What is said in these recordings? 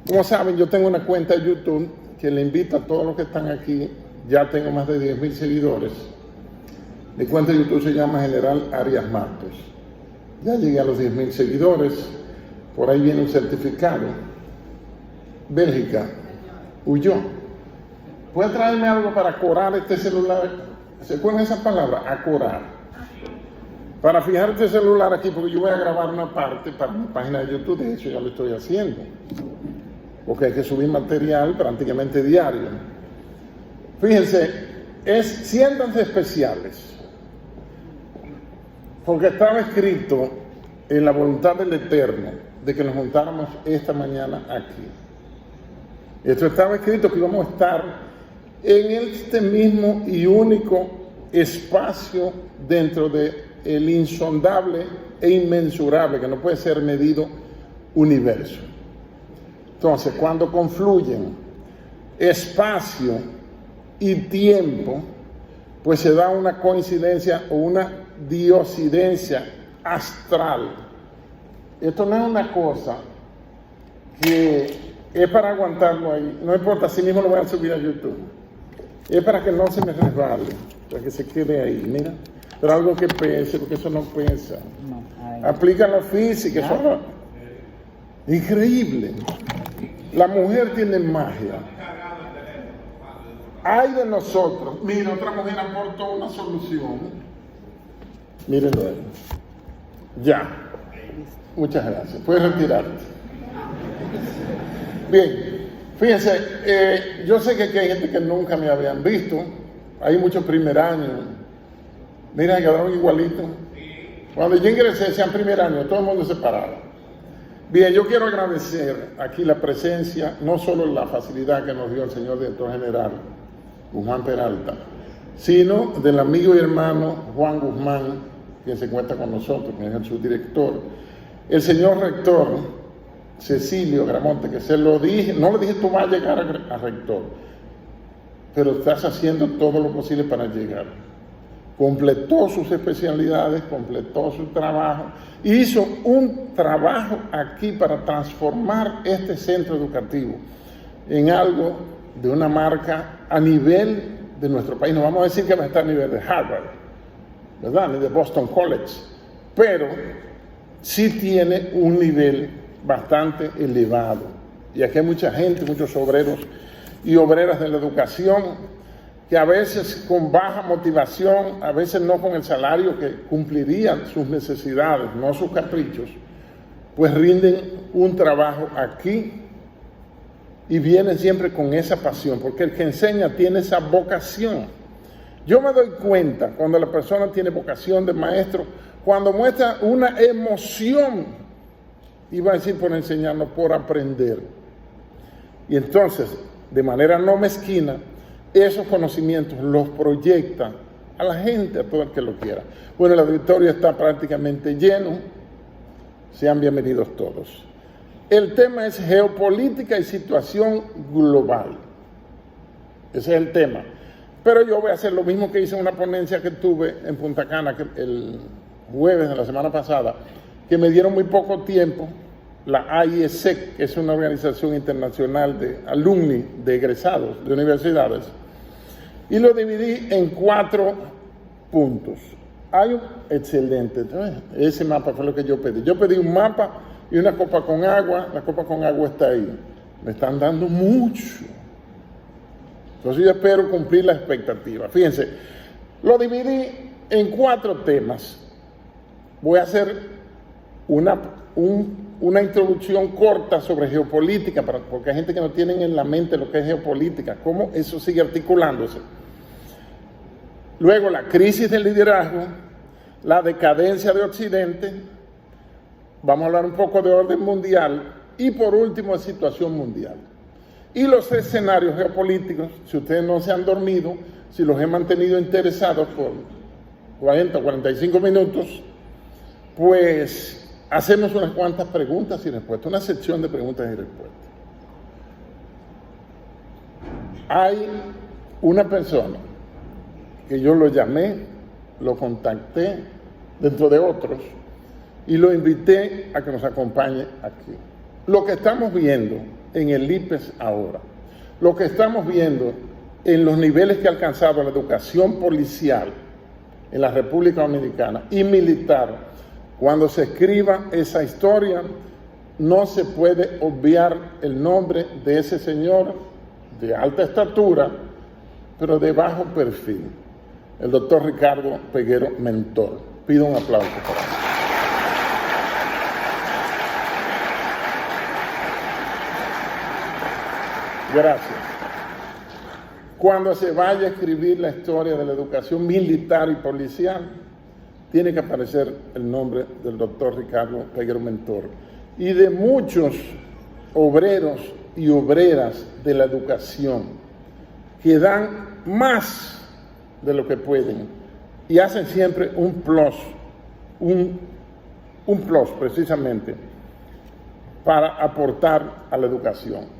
Como saben, yo tengo una cuenta de YouTube que le invito a todos los que están aquí. Ya tengo más de 10,000 seguidores. Mi cuenta de YouTube se llama General Arias Matos. Ya llegué a los 10,000 seguidores. Por ahí viene un certificado. Bélgica huyó. ¿Puede traerme algo para acorar este celular? ¿Se acuerdan esa palabra? Acorar. Para fijar este celular aquí, porque yo voy a grabar una parte para mi página de YouTube. De hecho, ya lo estoy haciendo. Porque hay que subir material prácticamente diario. Fíjense, siéntanse especiales. Porque estaba escrito en la voluntad del Eterno de que nos juntáramos esta mañana aquí. Esto estaba escrito que íbamos a estar en este mismo y único espacio dentro del insondable e inmensurable, que no puede ser medido, universo. Entonces, cuando confluyen espacio y tiempo, pues se da una coincidencia o una diosidencia astral. Esto no es una cosa que es para aguantarlo ahí, no importa, así mismo lo voy a subir a YouTube. Es para que no se me resbale, para que se quede ahí, mira. Pero algo que pese, porque eso no pesa. Aplica la física, eso no. Increíble. La mujer tiene magia. Ay de nosotros. Mira, otra mujer aportó una solución. Mírenlo ahí. Ya. Muchas gracias. Puedes retirarte. Bien. Fíjense, yo sé que aquí hay gente que nunca me habían visto. Hay muchos primer años. Mira, quedaron igualitos. Cuando yo ingresé, sean primer año, todo el mundo separado. Bien, yo quiero agradecer aquí la presencia, no solo la facilidad que nos dio el señor director general, Guzmán Peralta, sino del amigo y hermano Juan Guzmán, quien se encuentra con nosotros, que es el subdirector, el señor rector Cecilio Gramonte, que se lo dije, no le dije tú vas a llegar a rector, pero estás haciendo todo lo posible para llegar. Completó sus especialidades, completó su trabajo, hizo un trabajo aquí para transformar este centro educativo en algo de una marca a nivel de nuestro país. No vamos a decir que va a estar a nivel de Harvard, ¿verdad? Ni de Boston College, pero sí tiene un nivel bastante elevado. Y aquí hay mucha gente, muchos obreros y obreras de la educación, que a veces con baja motivación, a veces no con el salario que cumplirían sus necesidades, no sus caprichos, pues rinden un trabajo aquí y vienen siempre con esa pasión, porque el que enseña tiene esa vocación. Yo me doy cuenta cuando la persona tiene vocación de maestro, cuando muestra una emoción, iba a decir por enseñarnos, por aprender. Y entonces, de manera no mezquina, esos conocimientos los proyecta a la gente, a todo el que lo quiera. Bueno, el auditorio está prácticamente lleno. Sean bienvenidos todos. El tema es geopolítica y situación global. Ese es el tema. Pero yo voy a hacer lo mismo que hice en una ponencia que tuve en Punta Cana el jueves de la semana pasada, que me dieron muy poco tiempo. La AIESEC, que es una organización internacional de alumni, de egresados de universidades, y lo dividí en 4 puntos. Hay un excelente, ese mapa fue lo que yo pedí. Yo pedí un mapa y una copa con agua, la copa con agua está ahí. Me están dando mucho. Entonces yo espero cumplir la expectativa. Fíjense, lo dividí en 4 temas. Voy a hacer una introducción corta sobre geopolítica, porque hay gente que no tiene en la mente lo que es geopolítica, cómo eso sigue articulándose. Luego la crisis del liderazgo, la decadencia de Occidente, vamos a hablar un poco de orden mundial y por último de situación mundial. Y los escenarios geopolíticos, si ustedes no se han dormido, si los he mantenido interesados por 40 o 45 minutos, pues hacemos unas cuantas preguntas y respuestas, una sección de preguntas y respuestas. Hay una persona que yo lo llamé, lo contacté dentro de otros y lo invité a que nos acompañe aquí. Lo que estamos viendo en el IPES ahora. Lo que estamos viendo en los niveles que ha alcanzado la educación policial en la República Dominicana y militar, cuando se escriba esa historia, no se puede obviar el nombre de ese señor de alta estatura, pero de bajo perfil, el doctor Ricardo Peguero Mentor. Pido un aplauso para él. Gracias. Cuando se vaya a escribir la historia de la educación militar y policial, tiene que aparecer el nombre del doctor Ricardo Peguero Mentor y de muchos obreros y obreras de la educación que dan más de lo que pueden y hacen siempre un plus precisamente para aportar a la educación.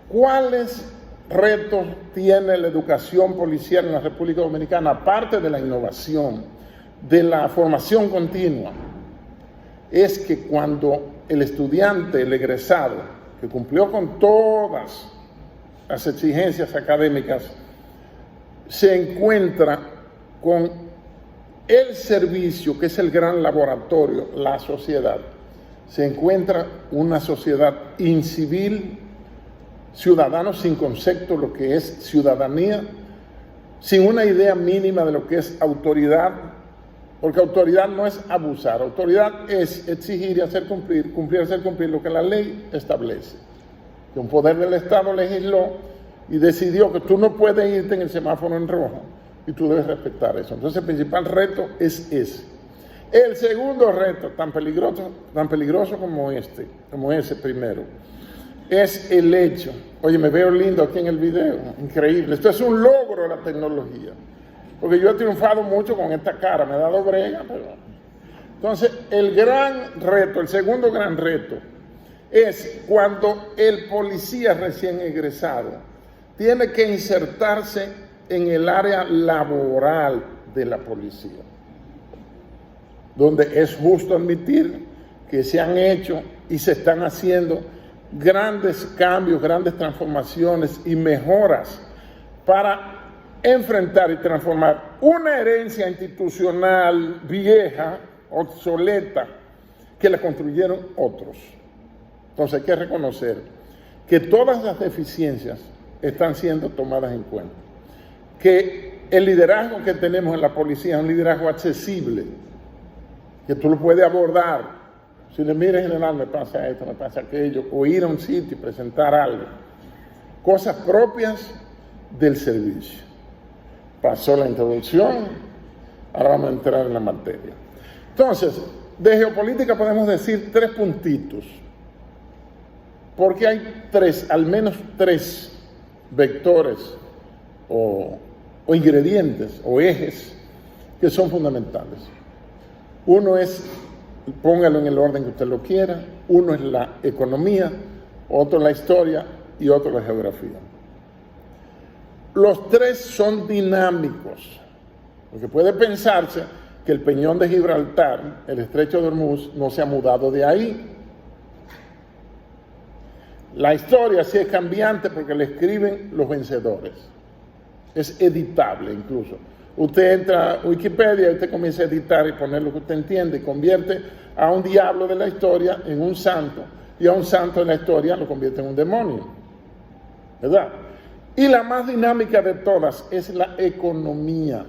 ¿Cuáles retos tiene la educación policial en la República Dominicana, aparte de la innovación, de la formación continua? Es que cuando el estudiante, el egresado, que cumplió con todas las exigencias académicas, se encuentra con el servicio, que es el gran laboratorio, la sociedad, se encuentra una sociedad incivil, ciudadanos sin concepto de lo que es ciudadanía, sin una idea mínima de lo que es autoridad, porque autoridad no es abusar, autoridad es exigir y hacer cumplir y hacer cumplir lo que la ley establece. Que un poder del Estado legisló y decidió que tú no puedes irte en el semáforo en rojo y tú debes respetar eso. Entonces el principal reto es ese. El segundo reto, tan peligroso como ese primero, es el hecho, oye, me veo lindo aquí en el video, increíble, esto es un logro de la tecnología, porque yo he triunfado mucho con esta cara, me he dado brega, pero... Entonces, el gran reto, el segundo gran reto, es cuando el policía recién egresado tiene que insertarse en el área laboral de la policía, donde es justo admitir que se han hecho y se están haciendo grandes cambios, grandes transformaciones y mejoras para enfrentar y transformar una herencia institucional vieja, obsoleta, que la construyeron otros. Entonces hay que reconocer que todas las deficiencias están siendo tomadas en cuenta, que el liderazgo que tenemos en la policía es un liderazgo accesible, que tú lo puedes abordar. Si le miras general, me pasa esto, me pasa aquello, o ir a un sitio y presentar algo. Cosas propias del servicio. Pasó la introducción, ahora vamos a entrar en la materia. Entonces, de geopolítica podemos decir 3 puntitos, porque hay al menos tres vectores o ingredientes o ejes que son fundamentales. Uno es, póngalo en el orden que usted lo quiera, uno es la economía, otro la historia y otro la geografía. Los tres son dinámicos, porque puede pensarse que el peñón de Gibraltar, el estrecho de Hormuz, no se ha mudado de ahí. La historia sí es cambiante porque le escriben los vencedores. Es editable incluso. Usted entra a Wikipedia y usted comienza a editar y poner lo que usted entiende y convierte a un diablo de la historia en un santo y a un santo de la historia lo convierte en un demonio, ¿verdad? Y la más dinámica de todas es la economía.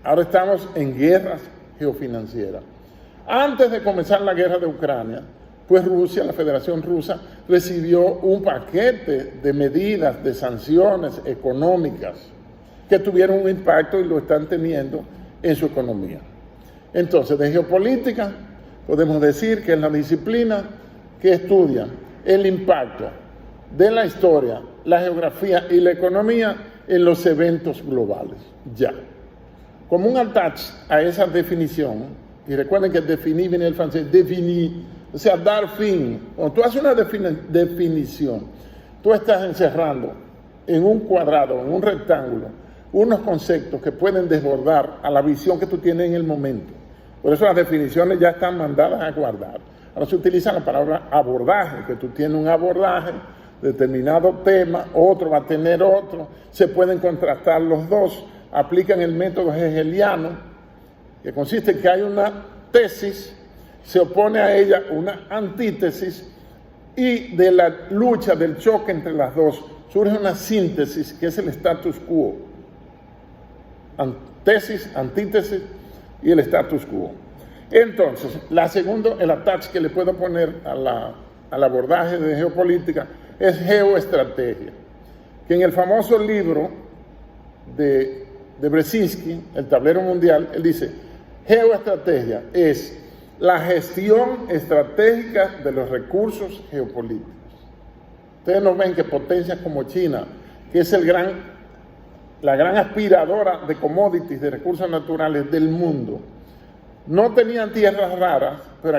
Ahora estamos en guerras geofinancieras. Antes de comenzar la guerra de Ucrania, pues Rusia, la Federación Rusa, recibió un paquete de medidas, de sanciones económicas que tuvieron un impacto y lo están teniendo en su economía. Entonces, de geopolítica podemos decir que es la disciplina que estudia el impacto de la historia, la geografía y la economía en los eventos globales. Ya. Como un attach a esa definición, y recuerden que definir viene del francés, definir, o sea, dar fin. Cuando tú haces una definición, tú estás encerrando en un cuadrado, en un rectángulo, unos conceptos que pueden desbordar a la visión que tú tienes en el momento. Por eso las definiciones ya están mandadas a guardar. Ahora se utiliza la palabra abordaje, que tú tienes un abordaje determinado tema, otro va a tener otro, se pueden contrastar los dos, aplican el método hegeliano, que consiste en que hay una tesis, se opone a ella una antítesis, y de la lucha, del choque entre las dos, surge una síntesis que es el status quo. Tesis, antítesis y el status quo. Entonces, el attach que le puedo poner al abordaje de geopolítica es geoestrategia, que en el famoso libro de Brzezinski, El tablero mundial, él dice, geoestrategia es la gestión estratégica de los recursos geopolíticos. Ustedes no ven que potencias como China, que es la gran aspiradora de commodities, de recursos naturales del mundo, no tenían tierras raras, pero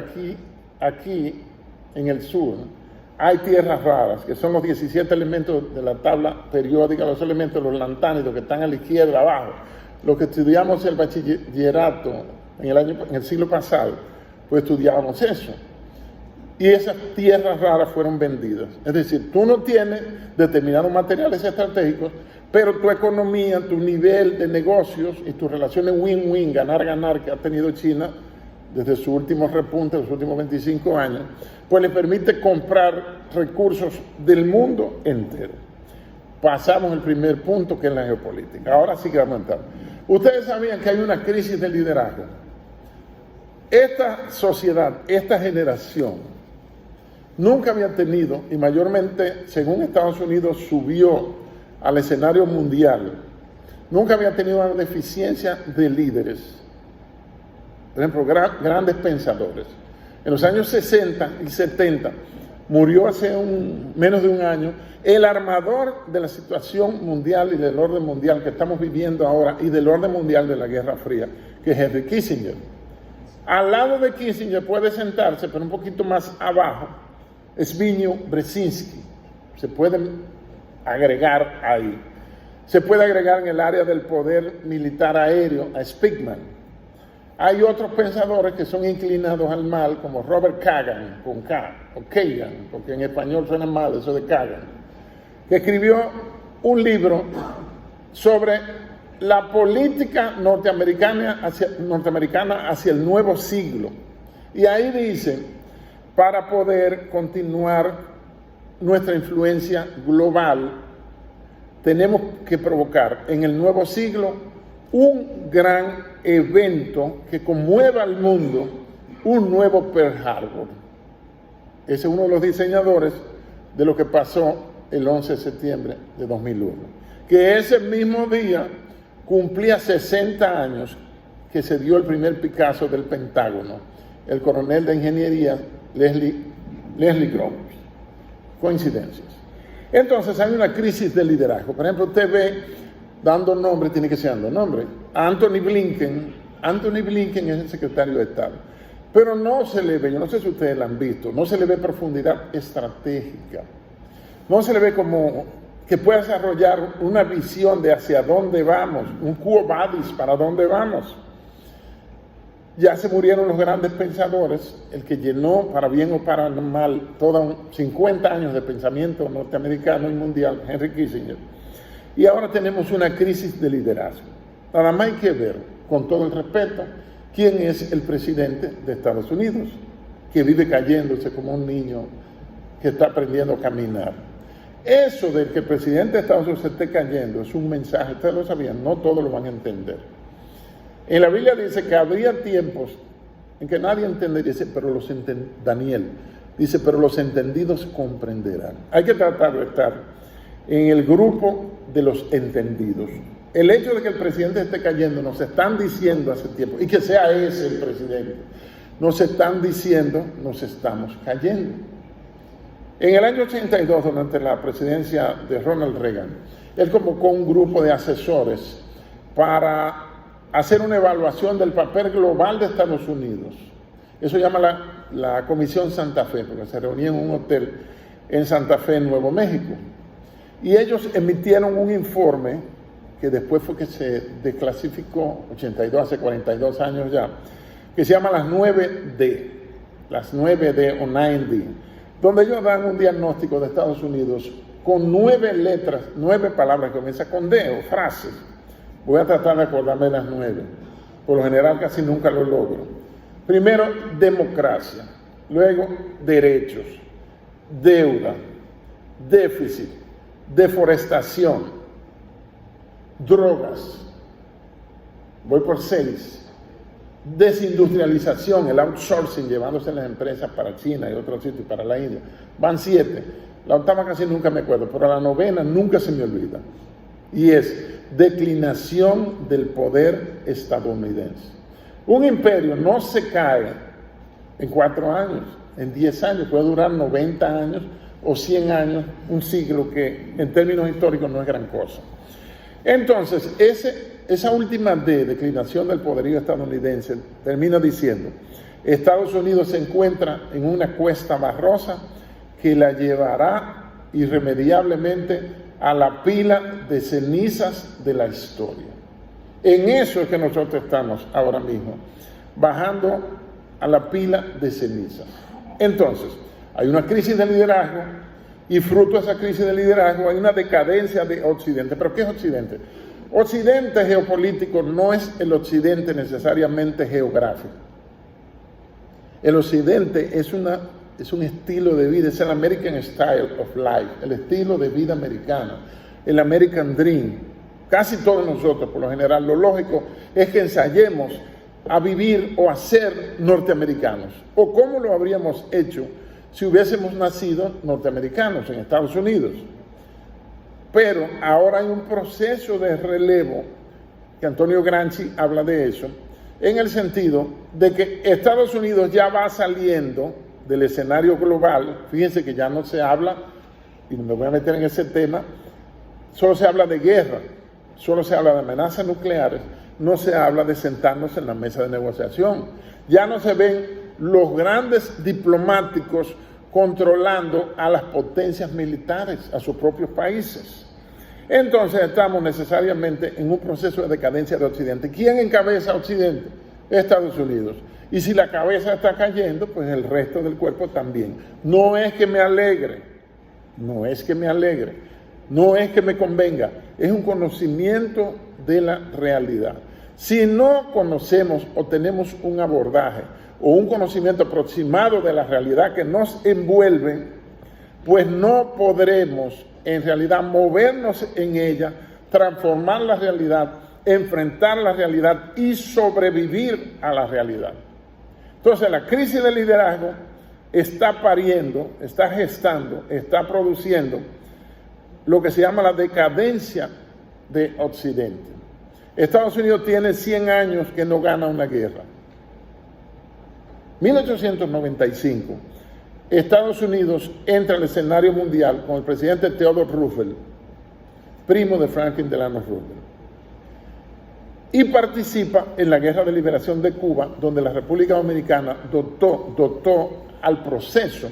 aquí en el sur hay tierras raras, que son los 17 elementos de la tabla periódica, los elementos, los lantánidos que están a la izquierda abajo, los que estudiamos el bachillerato en el siglo pasado, pues estudiábamos eso. Y esas tierras raras fueron vendidas. Es decir, tú no tienes determinados materiales estratégicos, pero tu economía, tu nivel de negocios y tus relaciones win-win, ganar-ganar que ha tenido China desde su último repunte, los últimos 25 años, pues le permite comprar recursos del mundo entero. Pasamos al primer punto, que es la geopolítica. Ahora sí que vamos a entrar. Ustedes sabían que hay una crisis de liderazgo. Esta sociedad, esta generación, nunca había tenido, y mayormente, según Estados Unidos subió al escenario mundial, nunca había tenido una deficiencia de líderes. Por ejemplo, grandes pensadores. En los años 60 y 70, murió hace menos de un año, el armador de la situación mundial y del orden mundial que estamos viviendo ahora, y del orden mundial de la Guerra Fría, que es Henry Kissinger. Al lado de Kissinger puede sentarse, pero un poquito más abajo, Zbigniew Brzezinski. Se pueden agregar ahí. Se puede agregar en el área del poder militar aéreo a Spigman. Hay otros pensadores que son inclinados al mal, como Robert Kagan, con K, o Kagan, porque en español suena mal eso de Kagan, que escribió un libro sobre la política norteamericana hacia el nuevo siglo. Y ahí dice, para poder continuar nuestra influencia global, tenemos que provocar en el nuevo siglo un gran evento que conmueva al mundo, un nuevo Pearl Harbor. Ese es uno de los diseñadores de lo que pasó el 11 de septiembre de 2001, que ese mismo día cumplía 60 años que se dio el primer Picasso del Pentágono, el coronel de ingeniería Leslie Groves. Coincidencias. Entonces hay una crisis de liderazgo. Por ejemplo, usted ve, dando nombre, tiene que ser dando nombre, Anthony Blinken. Anthony Blinken es el secretario de Estado, pero no se le ve, yo no sé si ustedes lo han visto, no se le ve profundidad estratégica, no se le ve como que pueda desarrollar una visión de hacia dónde vamos, un quo vadis, para dónde vamos. Ya se murieron los grandes pensadores, el que llenó, para bien o para mal, todos 50 años de pensamiento norteamericano y mundial, Henry Kissinger. Y ahora tenemos una crisis de liderazgo. Nada más hay que ver, con todo el respeto, quién es el presidente de Estados Unidos, que vive cayéndose como un niño que está aprendiendo a caminar. Eso de que el presidente de Estados Unidos se esté cayendo es un mensaje, ustedes lo sabían, no todos lo van a entender. En la Biblia dice que habría tiempos en que nadie entendería, Daniel dice, pero los entendidos comprenderán. Hay que tratar de estar en el grupo de los entendidos. El hecho de que el presidente esté cayendo, nos están diciendo hace tiempo, y que sea ese el presidente, nos están diciendo, nos estamos cayendo. En el año 82, durante la presidencia de Ronald Reagan, él convocó un grupo de asesores para hacer una evaluación del papel global de Estados Unidos. Eso llama la Comisión Santa Fe, porque se reunía en un hotel en Santa Fe, en Nuevo México. Y ellos emitieron un informe que después fue que se desclasificó, 82, hace 42 años ya, que se llama las 9D, las 9D o 9D, donde ellos dan un diagnóstico de Estados Unidos con 9 letras, 9 palabras que comienzan con D o frases. Voy a tratar de acordarme de las 9. Por lo general casi nunca lo logro. Primero, democracia. Luego, derechos, deuda, déficit, deforestación, drogas. Voy por 6. Desindustrialización, el outsourcing, llevándose las empresas para China y otros sitios, para la India. Van 7. La octava casi nunca me acuerdo, pero la novena nunca se me olvida. Y es declinación del poder estadounidense. Un imperio no se cae en 4 años, en 10 años, puede durar 90 años o 100 años, un siglo que en términos históricos no es gran cosa. Entonces, esa última D, declinación del poderío estadounidense, termina diciendo: Estados Unidos se encuentra en una cuesta barrosa que la llevará irremediablemente a la pila de cenizas de la historia. En eso es que nosotros estamos ahora mismo, bajando a la pila de cenizas. Entonces, hay una crisis de liderazgo y fruto de esa crisis de liderazgo hay una decadencia de Occidente. ¿Pero qué es Occidente? Occidente geopolítico no es el Occidente necesariamente geográfico. El Occidente es un estilo de vida, es el American Style of Life, el estilo de vida americano, el American Dream. Casi todos nosotros, por lo general, lo lógico es que ensayemos a vivir o a ser norteamericanos. ¿O cómo lo habríamos hecho si hubiésemos nacido norteamericanos en Estados Unidos? Pero ahora hay un proceso de relevo, que Antonio Gramsci habla de eso, en el sentido de que Estados Unidos ya va saliendo del escenario global. Fíjense que ya no se habla, y no me voy a meter en ese tema, solo se habla de guerra, solo se habla de amenazas nucleares, no se habla de sentarnos en la mesa de negociación. Ya no se ven los grandes diplomáticos controlando a las potencias militares, a sus propios países. Entonces estamos necesariamente en un proceso de decadencia de Occidente. ¿Quién encabeza Occidente? Estados Unidos. Y si la cabeza está cayendo, pues el resto del cuerpo también. No es que me alegre, no es que me alegre, no es que me convenga, es un conocimiento de la realidad. Si no conocemos o tenemos un abordaje o un conocimiento aproximado de la realidad que nos envuelve, pues no podremos en realidad movernos en ella, transformar la realidad, enfrentar la realidad y sobrevivir a la realidad. Entonces la crisis de liderazgo está pariendo, está gestando, está produciendo lo que se llama la decadencia de Occidente. Estados Unidos tiene 100 años que no gana una guerra. 1895, Estados Unidos entra al escenario mundial con el presidente Theodore Roosevelt, primo de Franklin Delano Roosevelt, y participa en la Guerra de Liberación de Cuba, donde la República Dominicana dotó al proceso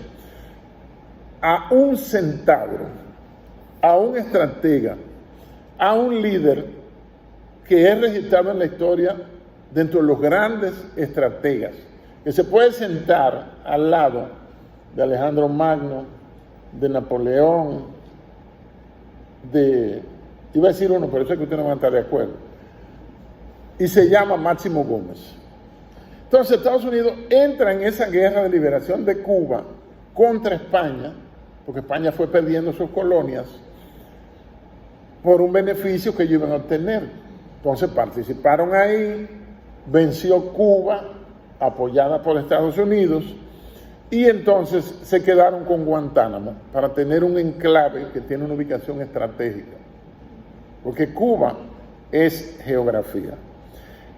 a un centauro, a un estratega, a un líder que es registrado en la historia dentro de los grandes estrategas, que se puede sentar al lado de Alejandro Magno, de Napoleón, iba a decir uno, pero eso es que usted no va a estar de acuerdo, y se llama Máximo Gómez. Entonces Estados Unidos entra en esa guerra de liberación de Cuba contra España, porque España fue perdiendo sus colonias por un beneficio que ellos iban a obtener. Entonces participaron ahí, venció Cuba, apoyada por Estados Unidos, y entonces se quedaron con Guantánamo para tener un enclave que tiene una ubicación estratégica, porque Cuba es geografía.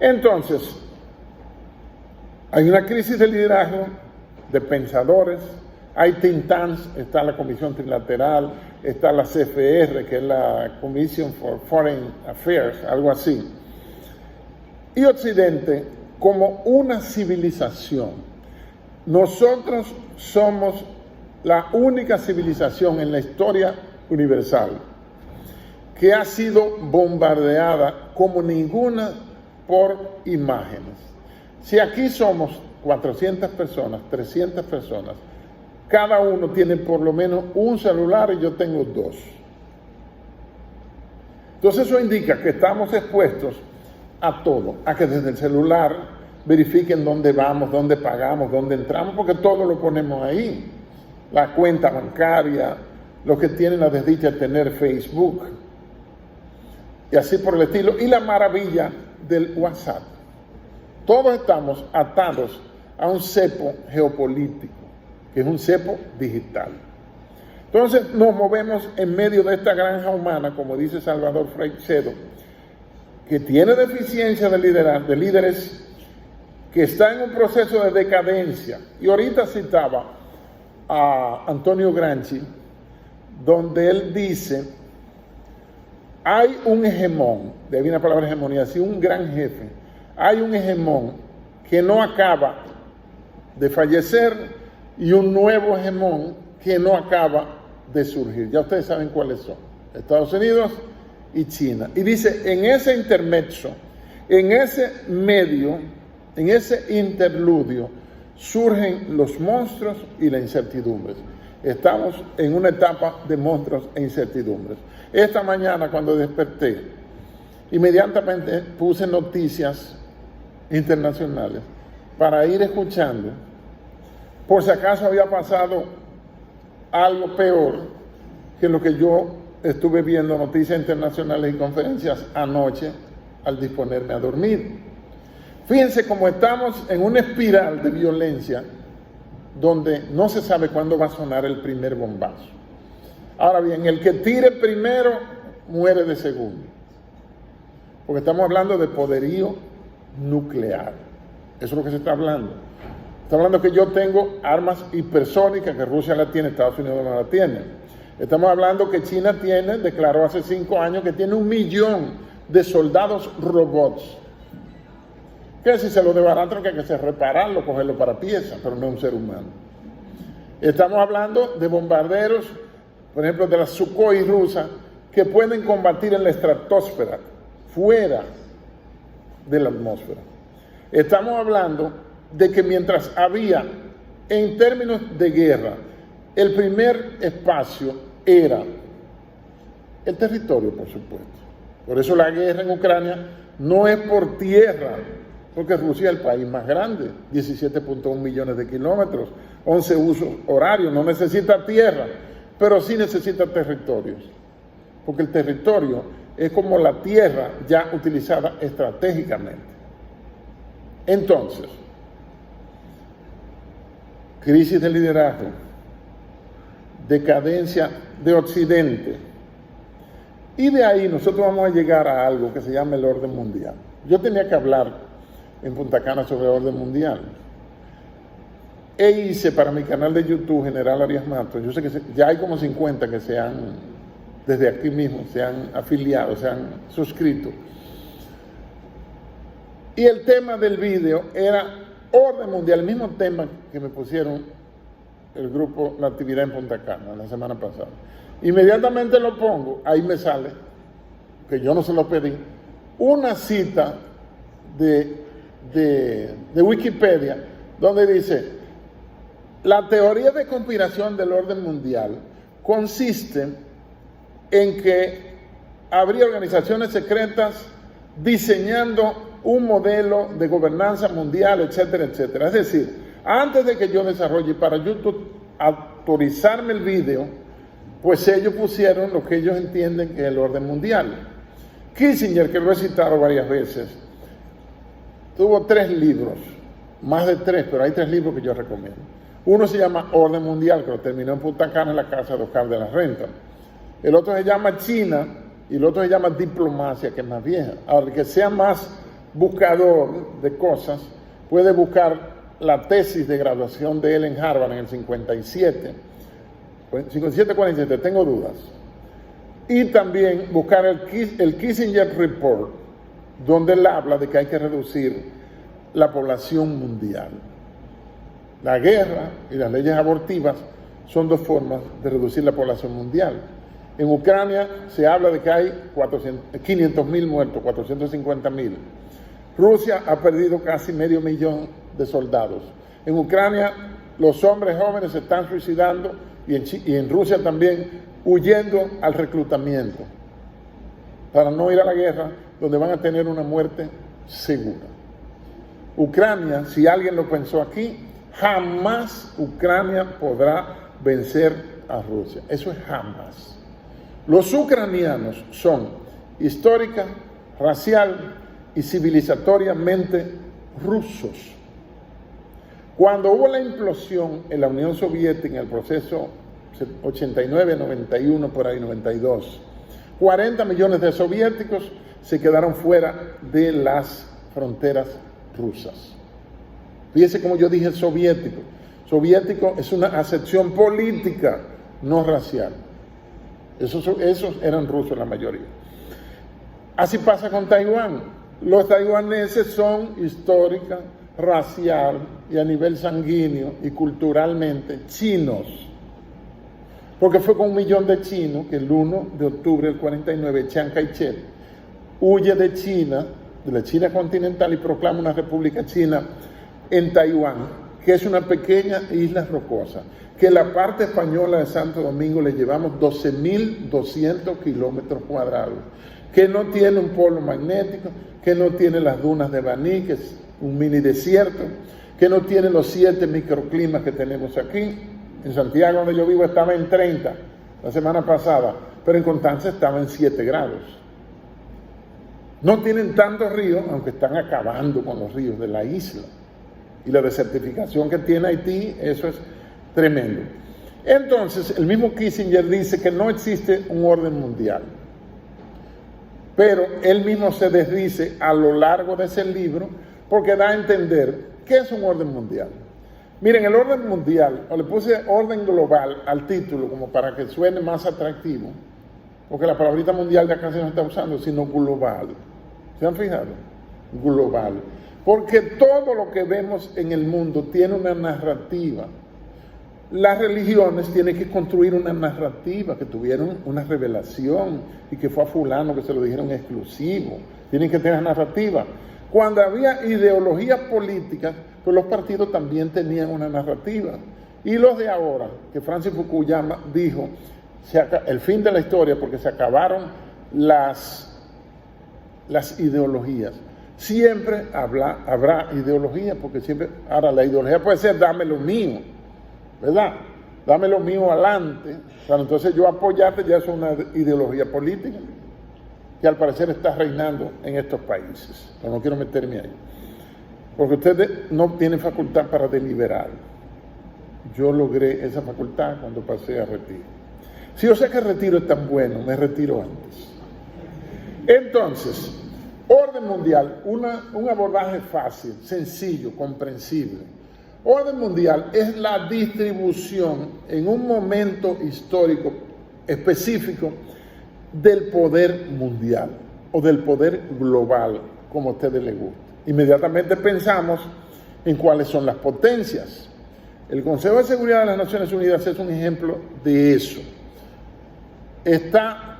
Entonces, hay una crisis de liderazgo, de pensadores, hay think tanks, está la Comisión Trilateral, está la CFR, que es la Commission for Foreign Affairs, algo así. Y Occidente, como una civilización, nosotros somos la única civilización en la historia universal que ha sido bombardeada como ninguna por imágenes. Si aquí somos 400 personas, 300 personas, cada uno tiene por lo menos un celular y yo tengo 2. Entonces eso indica que estamos expuestos a todo, a que desde el celular verifiquen dónde vamos, dónde pagamos, dónde entramos, porque todo lo ponemos ahí. La cuenta bancaria, los que tienen la desdicha de tener Facebook, y así por el estilo. Y la maravilla del WhatsApp. Todos estamos atados a un cepo geopolítico, que es un cepo digital. Entonces nos movemos en medio de esta granja humana, como dice Salvador Freixedo, que tiene deficiencia de liderazgo, de líderes, que está en un proceso de decadencia. Y ahorita citaba a Antonio Gramsci, donde él dice, hay un hegemón, de ahí viene la palabra hegemonía, así un gran jefe, hay un hegemón que no acaba de fallecer y un nuevo hegemón que no acaba de surgir. Ya ustedes saben cuáles son, Estados Unidos y China. Y dice, en ese intermezzo, en ese medio, en ese interludio, surgen los monstruos y las incertidumbres. Estamos en una etapa de monstruos e incertidumbres. Esta mañana cuando desperté, inmediatamente puse noticias internacionales para ir escuchando, por si acaso había pasado algo peor que lo que yo estuve viendo noticias internacionales y conferencias anoche al disponerme a dormir. Fíjense cómo estamos en una espiral de violencia donde no se sabe cuándo va a sonar el primer bombazo. Ahora bien, el que tire primero muere de segundo, porque estamos hablando de poderío nuclear. Eso es lo que se está hablando. Está hablando que yo tengo armas hipersónicas, que Rusia la tiene, Estados Unidos no la tiene. Estamos hablando que China tiene, declaró hace 5 años, que tiene 1 millón de soldados robots. Que si se lo desbaratan, que hay que repararlo, cogerlo para piezas, pero no un ser humano. Estamos hablando de bombarderos, por ejemplo, de la Sukhoi rusa, que pueden combatir en la estratosfera, fuera de la atmósfera. Estamos hablando de que mientras había, en términos de guerra, el primer espacio era el territorio, por supuesto. Por eso la guerra en Ucrania no es por tierra, porque Rusia es el país más grande, 17.1 millones de kilómetros, 11 usos horarios, no necesita tierra, pero sí necesita territorios, porque el territorio es como la tierra ya utilizada estratégicamente. Entonces, crisis de liderazgo, decadencia de Occidente, y de ahí nosotros vamos a llegar a algo que se llama el orden mundial. Yo tenía que hablar en Punta Cana sobre el orden mundial. E hice para mi canal de YouTube, General Arias Matos, yo sé que ya hay como 50 que se han, desde aquí mismo, se han afiliado, se han suscrito. Y el tema del video era orden mundial, el mismo tema que me pusieron el grupo La Actividad en Punta Cana la semana pasada. Inmediatamente lo pongo, ahí me sale, que yo no se lo pedí, una cita de Wikipedia, donde dice, la teoría de conspiración del orden mundial consiste en que habría organizaciones secretas diseñando un modelo de gobernanza mundial, etcétera, etcétera. Es decir, antes de que yo desarrolle para YouTube autorizarme el video, pues ellos pusieron lo que ellos entienden que es el orden mundial. Kissinger, que lo he citado varias veces, tuvo 3 libros, más de 3, pero hay 3 libros que yo recomiendo. Uno se llama Orden Mundial, que lo terminó en Punta Cana en la casa de Oscar de la Renta. El otro se llama China y el otro se llama Diplomacia, que es más vieja. Ahora, el que sea más buscador de cosas, puede buscar la tesis de graduación de él en Harvard en el 57, 57-47, tengo dudas. Y también buscar el Kissinger Report, donde él habla de que hay que reducir la población mundial. La guerra y las leyes abortivas son 2 formas de reducir la población mundial. En Ucrania se habla de que hay 500.000 muertos, 450.000. Rusia ha perdido casi 500.000 de soldados. En Ucrania los hombres jóvenes se están suicidando y en Rusia también, huyendo al reclutamiento para no ir a la guerra, donde van a tener una muerte segura. Ucrania, si alguien lo pensó aquí, jamás Ucrania podrá vencer a Rusia. Eso es jamás. Los ucranianos son histórica, racial y civilizatoriamente rusos. Cuando hubo la implosión en la Unión Soviética en el proceso 89, 91, por ahí 92, 40 millones de soviéticos se quedaron fuera de las fronteras rusas. Fíjese como yo dije soviético. Soviético es una acepción política, no racial. Esos eran rusos la mayoría. Así pasa con Taiwán. Los taiwaneses son histórica, racial y a nivel sanguíneo y culturalmente chinos. Porque fue con 1 millón de chinos que el 1 de octubre del 49 Chiang Kai-shek huye de China, de la China continental, y proclama una república china en Taiwán, que es una pequeña isla rocosa, que la parte española de Santo Domingo le llevamos 12.200 kilómetros cuadrados, que no tiene un polo magnético, que no tiene las dunas de Baní, que es un mini desierto, que no tiene los 7 microclimas que tenemos aquí. En Santiago, donde yo vivo, estaba en 30 la semana pasada, pero en Constanza estaba en 7 grados. No tienen tantos ríos, aunque están acabando con los ríos de la isla. Y la desertificación que tiene Haití, eso es tremendo. Entonces, el mismo Kissinger dice que no existe un orden mundial. Pero él mismo se desdice a lo largo de ese libro porque da a entender qué es un orden mundial. Miren, el orden mundial, o le puse orden global al título como para que suene más atractivo, porque la palabrita mundial ya casi no se está usando, sino global. ¿Se han fijado? Global. Porque todo lo que vemos en el mundo tiene una narrativa. Las religiones tienen que construir una narrativa, que tuvieron una revelación y que fue a fulano que se lo dijeron exclusivo. Tienen que tener narrativa. Cuando había ideologías políticas, pues los partidos también tenían una narrativa. Y los de ahora, que Francis Fukuyama dijo, el fin de la historia, porque se acabaron las ideologías. Siempre habrá ideología, porque siempre, ahora la ideología puede ser dame lo mío, ¿verdad? Dame lo mío adelante, para entonces yo apoyarte, ya es una ideología política que al parecer está reinando en estos países. Pero no quiero meterme ahí, porque ustedes no tienen facultad para deliberar. Yo logré esa facultad cuando pasé a retiro. Si yo sé que el retiro es tan bueno, me retiro antes. Entonces, orden mundial, un abordaje fácil, sencillo, comprensible. Orden mundial es la distribución en un momento histórico específico del poder mundial o del poder global, como a ustedes les gusta. Inmediatamente pensamos en cuáles son las potencias. El Consejo de Seguridad de las Naciones Unidas es un ejemplo de eso. Está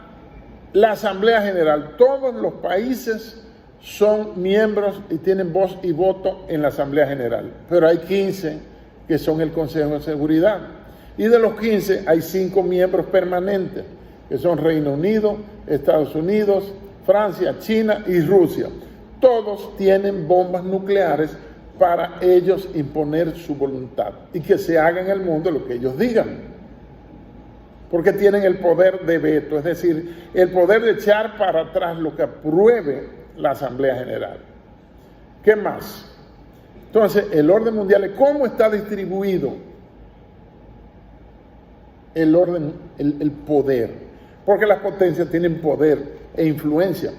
la Asamblea General. Todos los países son miembros y tienen voz y voto en la Asamblea General, pero hay 15 que son el Consejo de Seguridad. Y de los 15 hay 5 miembros permanentes, que son Reino Unido, Estados Unidos, Francia, China y Rusia. Todos tienen bombas nucleares para ellos imponer su voluntad y que se haga en el mundo lo que ellos digan. Porque tienen el poder de veto, es decir, el poder de echar para atrás lo que apruebe la Asamblea General. ¿Qué más? Entonces, el orden mundial, ¿cómo está distribuido el orden, el poder? Porque las potencias tienen poder e influencia.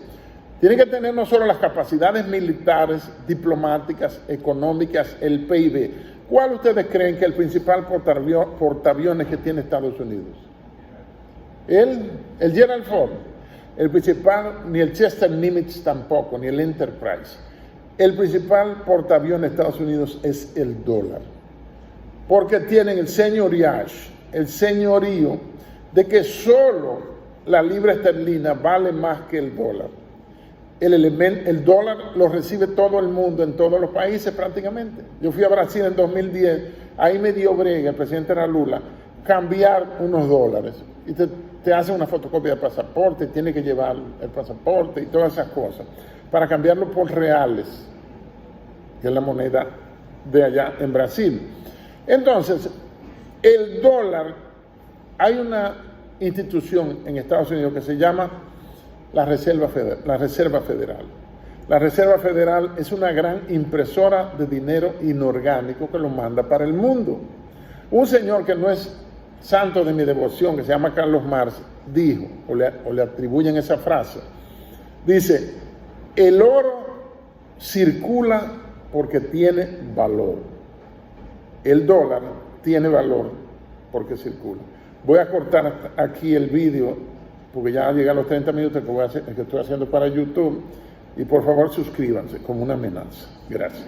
Tienen que tener no solo las capacidades militares, diplomáticas, económicas, el PIB. ¿Cuál ustedes creen que es el principal portaaviones que tiene Estados Unidos? El Gerald Ford. El principal, ni el Chester Nimitz tampoco, ni el Enterprise. El principal portaaviones de Estados Unidos es el dólar. Porque tienen el señoriage, el señorío, de que solo la libra esterlina vale más que el dólar. El dólar lo recibe todo el mundo, en todos los países prácticamente. Yo fui a Brasil en 2010 ahí me dio brega el presidente Lula cambiar unos dólares. Y te hace una fotocopia de pasaporte, tiene que llevar el pasaporte y todas esas cosas, para cambiarlo por reales, que es la moneda de allá en Brasil. Entonces, el dólar, hay una institución en Estados Unidos que se llama la Reserva Federal. La Reserva Federal es una gran impresora de dinero inorgánico que lo manda para el mundo. Un señor que no es santo de mi devoción, que se llama Carlos Marx, dijo, o le atribuyen esa frase, dice, el oro circula porque tiene valor. El dólar tiene valor porque circula. Voy a cortar aquí el vídeo, porque ya llegan los 30 minutos que estoy haciendo para YouTube, y por favor suscríbanse como una amenaza. Gracias.